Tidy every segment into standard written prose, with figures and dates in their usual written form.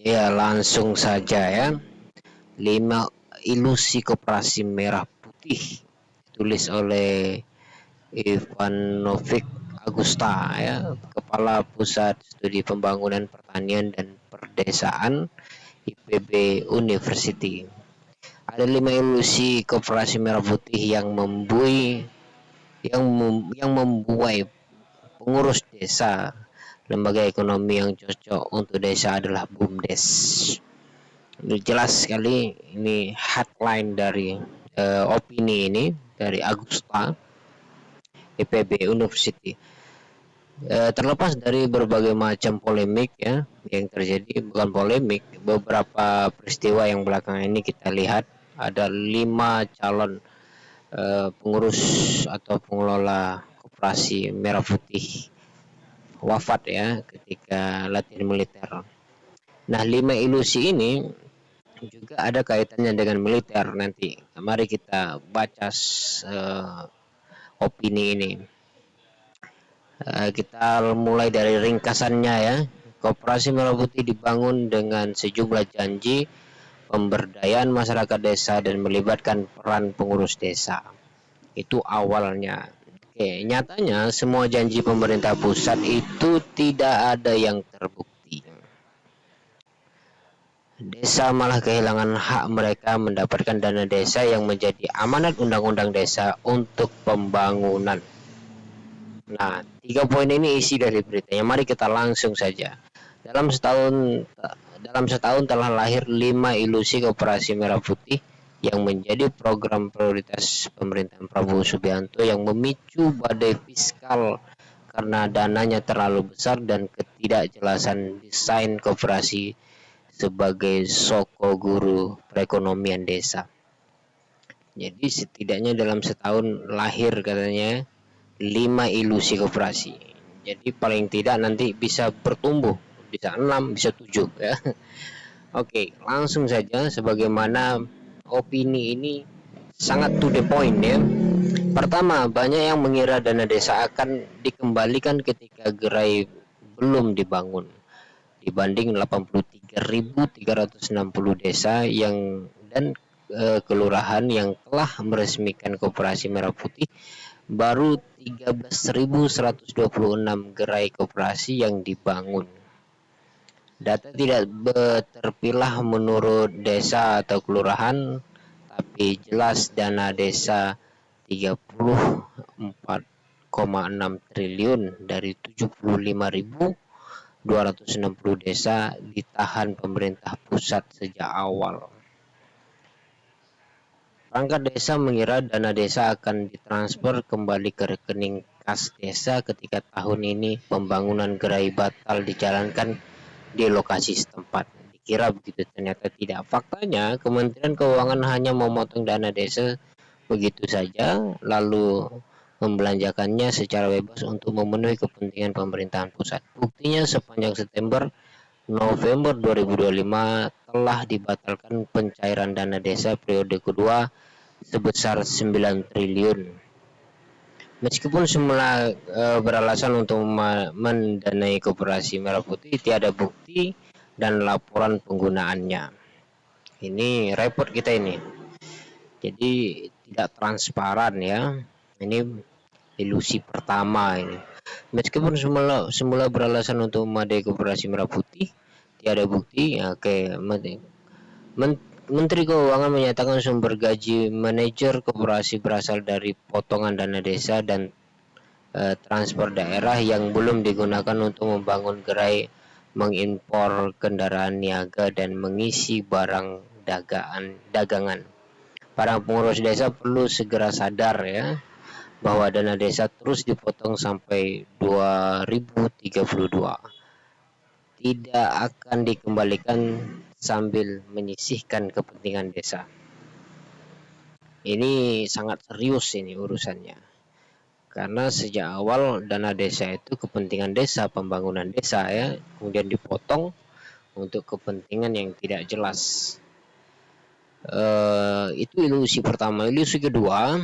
Ya, langsung saja ya. 5 ilusi koperasi merah putih, tulis oleh Ivanovic Agusta ya, Kepala Pusat Studi Pembangunan Pertanian dan Perdesaan IPB University. Ada 5 ilusi koperasi merah putih yang membuai pengurus desa. Lembaga ekonomi yang cocok untuk desa adalah BUMDes. Ini jelas sekali, ini headline dari opini ini dari Agusta IPB University. Terlepas dari berbagai macam polemik ya yang terjadi, bukan polemik, beberapa peristiwa yang belakangan ini kita lihat ada 5 calon pengurus atau pengelola koperasi merah putih wafat ya ketika latihan militer. Nah, 5 ilusi ini juga ada kaitannya dengan militer nanti. Mari kita baca opini ini. Kita mulai dari ringkasannya ya. Koperasi Merah Putih dibangun dengan sejumlah janji pemberdayaan masyarakat desa dan melibatkan peran pengurus desa. Itu awalnya. Oke, nyatanya semua janji pemerintah pusat itu tidak ada yang terbukti. Desa malah kehilangan hak mereka mendapatkan dana desa yang menjadi amanat undang-undang desa untuk pembangunan. Nah, 3 poin ini isi dari beritanya. Mari kita langsung saja. Dalam setahun dalam setahun telah lahir 5 ilusi koperasi merah putih yang menjadi program prioritas pemerintahan Prabowo Subianto yang memicu badai fiskal karena dananya terlalu besar dan ketidakjelasan desain koperasi sebagai soko guru perekonomian desa. Jadi setidaknya dalam setahun lahir katanya 5 ilusi koperasi. Jadi paling tidak nanti bisa bertumbuh, bisa 6, bisa 7 ya. Oke, langsung saja sebagaimana opini ini sangat to the point ya. Pertama, banyak yang mengira dana desa akan dikembalikan ketika gerai belum dibangun. Dibanding 83.360 desa yang dan kelurahan yang telah meresmikan koperasi merah putih, baru 13.126 gerai koperasi yang dibangun. Data tidak terpilah menurut desa atau kelurahan, tapi jelas dana desa 34,6 triliun dari 75.260 desa ditahan pemerintah pusat sejak awal. Perangkat desa mengira dana desa akan ditransfer kembali ke rekening kas desa ketika tahun ini pembangunan gerai batal dijalankan di lokasi setempat. Dikira begitu, ternyata tidak. Faktanya, Kementerian Keuangan hanya memotong dana desa begitu saja, lalu membelanjakannya secara bebas untuk memenuhi kepentingan pemerintahan pusat. Buktinya sepanjang September November 2025 telah dibatalkan pencairan dana desa periode kedua sebesar 9 triliun. Meskipun semula beralasan untuk mendanai koperasi merah putih, tiada bukti dan laporan penggunaannya. Ini repot kita ini. Jadi tidak transparan ya. Ini ilusi pertama ini. Meskipun semula beralasan untuk memadai koperasi merah putih, tiada bukti. Ya, oke, Menteri Keuangan menyatakan sumber gaji manajer koperasi berasal dari potongan dana desa dan transfer daerah yang belum digunakan untuk membangun gerai, mengimpor kendaraan niaga dan mengisi barang dagangan. Para pengurus desa perlu segera sadar ya bahwa dana desa terus dipotong sampai 2032. Tidak akan dikembalikan sambil menyisihkan kepentingan desa. Ini sangat serius ini urusannya. Karena sejak awal dana desa itu kepentingan desa, pembangunan desa ya, kemudian dipotong untuk kepentingan yang tidak jelas. Itu ilusi pertama. Ilusi kedua,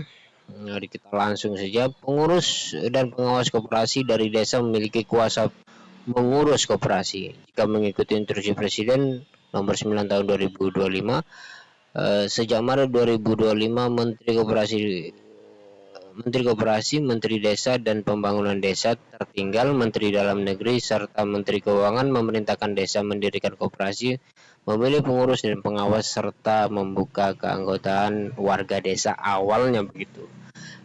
mari kita langsung saja. Pengurus dan pengawas koperasi dari desa memiliki kuasa mengurus koperasi. Jika mengikuti instruksi Presiden nomor 9 tahun 2025, sejak Maret 2025 Menteri Koperasi, Menteri Desa dan Pembangunan Desa tertinggal, Menteri Dalam Negeri, serta Menteri Keuangan memerintahkan desa mendirikan koperasi, memilih pengurus dan pengawas, serta membuka keanggotaan warga desa awalnya begitu.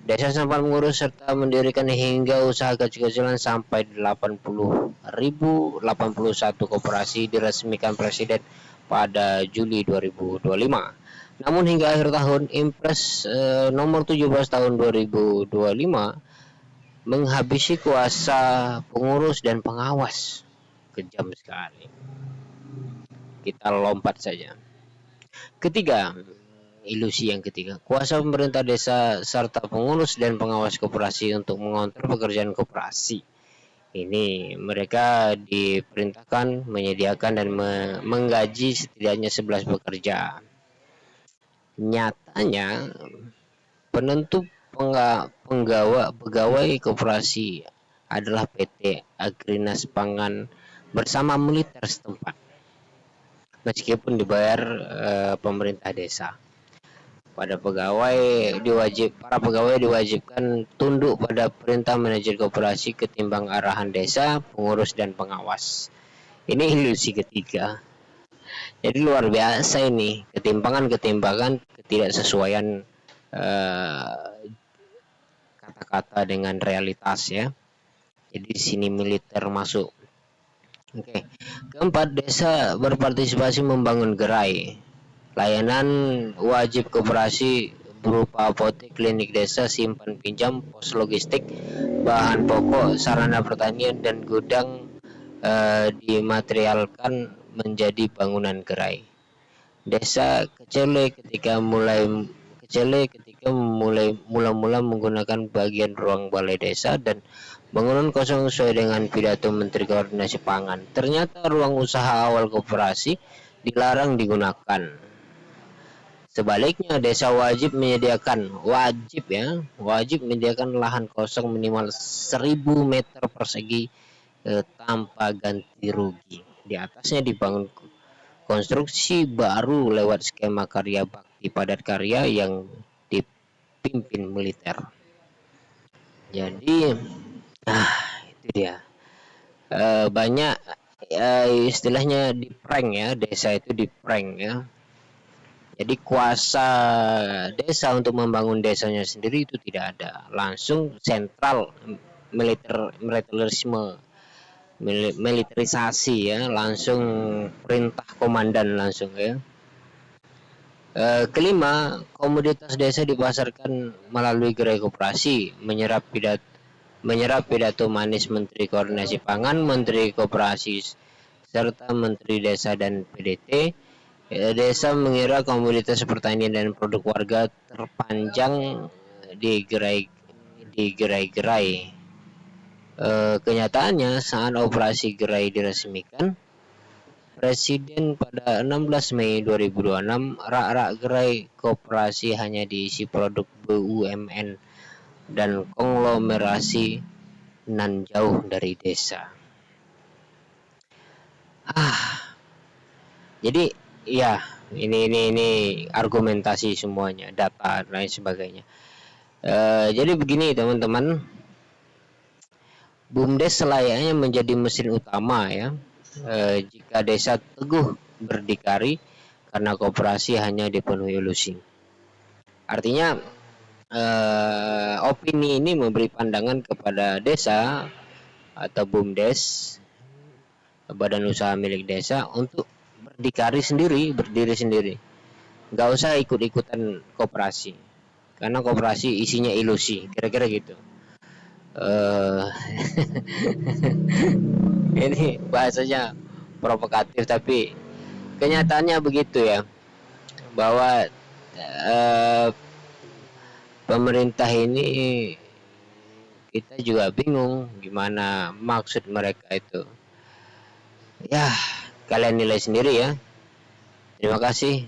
Desa sempat mengurus serta mendirikan hingga usaha kecil-kecilan sampai 80.081 koperasi diresmikan Presiden pada Juli 2025. Namun hingga akhir tahun, Impres nomor 17 tahun 2025 menghabisi kuasa pengurus dan pengawas. Kejam sekali. Kita lompat saja. Ketiga, ilusi yang ketiga, kuasa pemerintah desa serta pengurus dan pengawas koperasi untuk mengontrol pekerjaan koperasi. Ini mereka diperintahkan menyediakan dan menggaji setidaknya 11 pekerja. Nyatanya penentu pegawai koperasi adalah PT Agrinas Pangan bersama militer setempat, meskipun dibayar pemerintah desa. Para pegawai diwajibkan tunduk pada perintah manajer koperasi ketimbang arahan desa, pengurus dan pengawas. Ini ilusi ketiga. Jadi luar biasa ini, ketimpangan ketidaksesuaian kata-kata dengan realitas ya. Jadi di sini militer masuk. Oke. Keempat, desa berpartisipasi membangun gerai. Layanan wajib koperasi berupa apotek, klinik desa, simpan pinjam, pos logistik, bahan pokok, sarana pertanian dan gudang dimaterialkan menjadi bangunan gerai. Desa kecele ketika mula-mula menggunakan bagian ruang balai desa dan bangunan kosong sesuai dengan pidato Menteri Koordinasi Pangan. Ternyata ruang usaha awal koperasi dilarang digunakan. Sebaliknya, desa wajib menyediakan lahan kosong minimal 1.000 meter persegi tanpa ganti rugi. Di atasnya dibangun konstruksi baru lewat skema karya bakti padat karya yang dipimpin militer. Jadi, itu dia. Banyak istilahnya di prank ya, desa itu di prank ya. Jadi kuasa desa untuk membangun desanya sendiri itu tidak ada, langsung sentral militerisasi ya, langsung perintah komandan langsung ya. Kelima, komoditas desa dipasarkan melalui gerai koperasi, menyerap pidato manis Menteri Koordinasi Pangan, Menteri Koperasi serta Menteri Desa dan PDT. Desa mengira komoditas pertanian dan produk warga terpanjang di gerai-gerai. Kenyataannya saat operasi gerai diresmikan Presiden pada 16 Mei 2026, rak-rak gerai koperasi hanya diisi produk BUMN dan konglomerasi nan jauh dari desa. Jadi ya, ini argumentasi semuanya, data dan lain sebagainya. Jadi begini teman-teman, BUMDes selayaknya menjadi mesin utama ya. Jika desa teguh berdikari karena koperasi hanya dipenuhi ilusi. Artinya opini ini memberi pandangan kepada desa atau BUMDes, badan usaha milik desa, untuk berdikari sendiri, berdiri sendiri. Nggak usah ikut-ikutan koperasi, karena koperasi isinya ilusi, kira-kira gitu. Ini bahasanya provokatif tapi kenyataannya begitu ya, bahwa pemerintah ini kita juga bingung gimana maksud mereka itu. Ya, kalian nilai sendiri ya. Terima kasih.